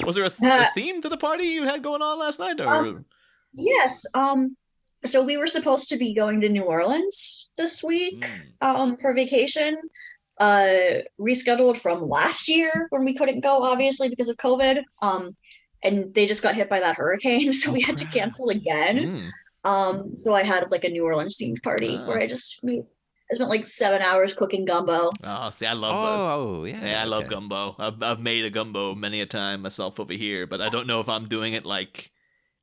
Was there a theme to the party you had going on last night? Or Yes. So we were supposed to be going to New Orleans this week, for vacation. Rescheduled from last year when we couldn't go, obviously, because of COVID. And they just got hit by that hurricane, so we had to crap. cancel again. So I had like a New Orleans themed party where I spent like 7 hours cooking gumbo. Oh, see, I love. Yeah, I love gumbo. I've made a gumbo many a time myself over here, but I don't know if I'm doing it like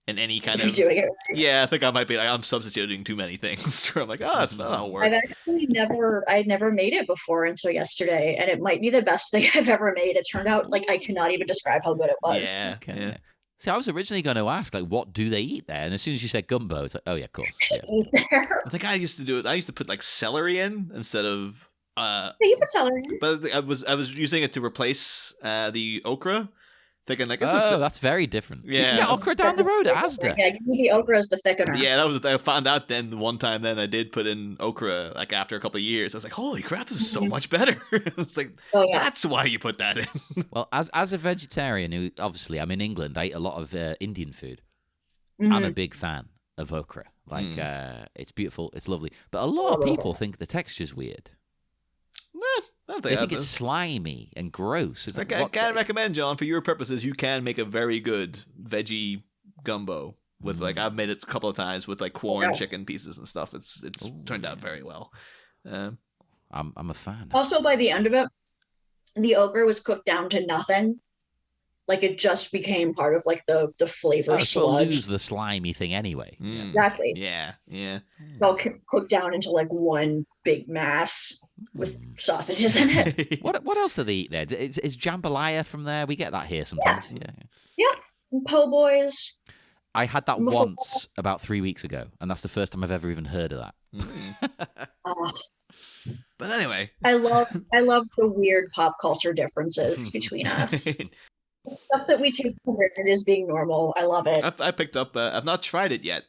in any kind If you're of. doing it right. Yeah, I think I might be like I'm substituting too many things. I'm like, oh, that'll work. I'd never made it before until yesterday, and it might be the best thing I've ever made. It turned out like I cannot even describe how good it was. Yeah, Okay. yeah. See, I was originally going to ask, like, what do they eat there? And as soon as you said gumbo, it's like, oh yeah, of course. Yeah. Eat there. I think I used to do it. I used to put like celery in instead of. Yeah, you put celery in. But I was using it to replace the okra. Thinking like, that's very different. Yeah. You can get okra down the road at Asda. Yeah, you need the okra as the thickener. Yeah, that was. I found out then one time. Then I did put in okra like after a couple of years. I was like, holy crap, this is so much better. It's like, that's why you put that in. Well, as a vegetarian who obviously I'm in England, I eat a lot of Indian food. I'm a big fan of okra. Like it's beautiful, it's lovely, but a lot of people think the texture's weird. I They think it's slimy and gross. It's I can recommend, John, for your purposes, you can make a very good veggie gumbo with like I've made it a couple of times with like corn, chicken pieces and stuff. It's turned out very well. I'm a fan. Also, by the end of it, the okra was cooked down to nothing. Like it just became part of like the flavor sludge. Lose the slimy thing anyway. Exactly. Yeah. All cooked down into like one big mass with sausages in it. What else do they eat there? Is jambalaya from there? We get that here sometimes. Yeah. Po' boys. I had that once about 3 weeks ago, and that's the first time I've ever even heard of that. But anyway, I love the weird pop culture differences between us. Stuff that we take for granted as being normal. I love it. I picked up. I've not tried it yet.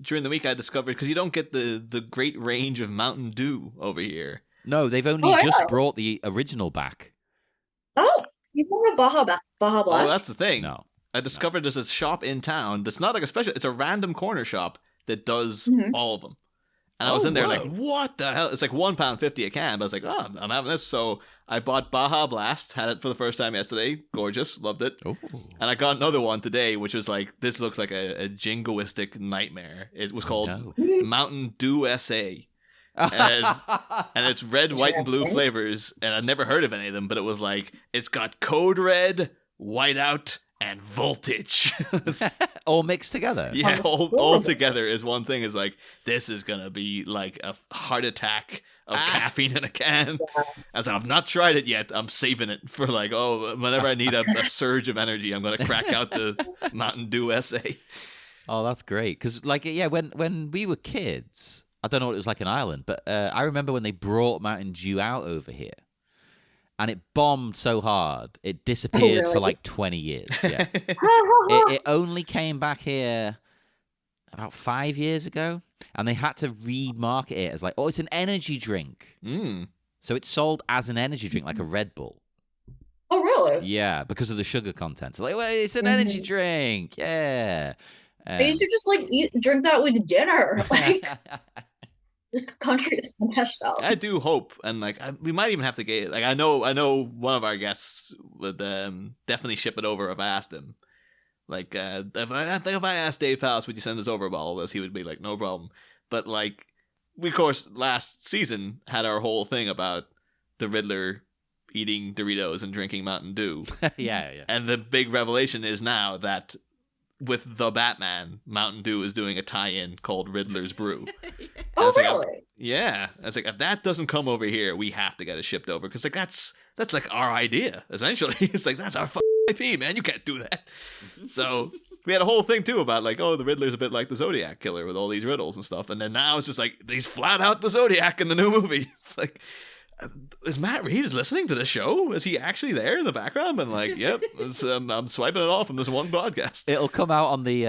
During the week, I discovered because you don't get the great range of Mountain Dew over here. No, they've only just brought the original back. Oh, you want a Baja Blast? Oh, that's the thing. No. I discovered there's a shop in town that's not like a special. It's a random corner shop that does all of them. And I was in there like, what the hell? It's like £1.50 a can. But I was like, oh, I'm having this. So I bought Baja Blast, had it for the first time yesterday. Gorgeous. Loved it. Ooh. And I got another one today, which was like, this looks like a jingoistic nightmare. It was called Mountain Dew SA. And it's red, white, and blue flavors. And I'd never heard of any of them, but it was like, it's got Code Red, Whiteout, and Voltage. All mixed together. Yeah, all together is one thing. Is like, this is going to be like a heart attack of caffeine in a can. As I've not tried it yet, I'm saving it for like, whenever I need a surge of energy, I'm going to crack out the Mountain Dew SA. Oh, that's great. Because like, yeah, when we were kids, I don't know what it was like in Ireland, but I remember when they brought Mountain Dew out over here. And it bombed so hard, it disappeared for like 20 years. Yeah. it only came back here about 5 years ago, and they had to remarket it as like, it's an energy drink. So it's sold as an energy drink, like a Red Bull. Oh, really? Yeah, because of the sugar content. Like, well, it's an energy drink. Yeah. I used to just like drink that with dinner. Like, this country is messed up. I do hope, and like we might even have to get like I know one of our guests would definitely ship it over if I asked him. Like if I asked Dave Palace, would you send us over a bottle of this? He would be like, no problem. But like we of course last season had our whole thing about the Riddler eating Doritos and drinking Mountain Dew. Yeah. And the big revelation is now that with the Batman, Mountain Dew is doing a tie-in called Riddler's Brew. Oh, really? Like, yeah. I was like, if that doesn't come over here, we have to get it shipped over. Because like that's like our idea, essentially. It's like, that's our IP, man. You can't do that. So we had a whole thing, too, about like, the Riddler's a bit like the Zodiac Killer with all these riddles and stuff. And then now it's just like, he's flat out the Zodiac in the new movie. It's like, is Matt Reeves listening to the show? Is he actually there in the background? And like, yep, I'm swiping it off from this one podcast. It'll come out on the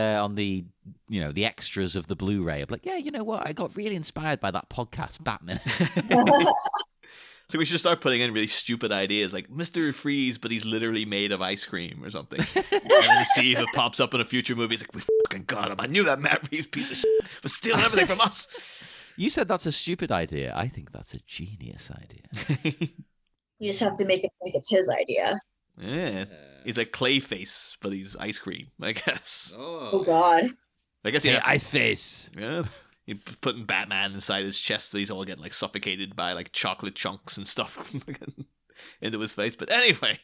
the extras of the Blu-ray. I'm like, yeah, you know what? I got really inspired by that podcast, Batman. So we should start putting in really stupid ideas like Mr. Freeze, but he's literally made of ice cream or something. And then see if it pops up in a future movie. It's like, we fucking got him. I knew that Matt Reeves piece of shit was stealing everything from us. You said that's a stupid idea. I think that's a genius idea. You just have to make it like it's his idea. Yeah. He's like Clayface, but he's ice cream, I guess. Oh God. I guess Hey, Ice Face. Yeah. You're putting Batman inside his chest so he's all getting like suffocated by like chocolate chunks and stuff into his face. But anyway,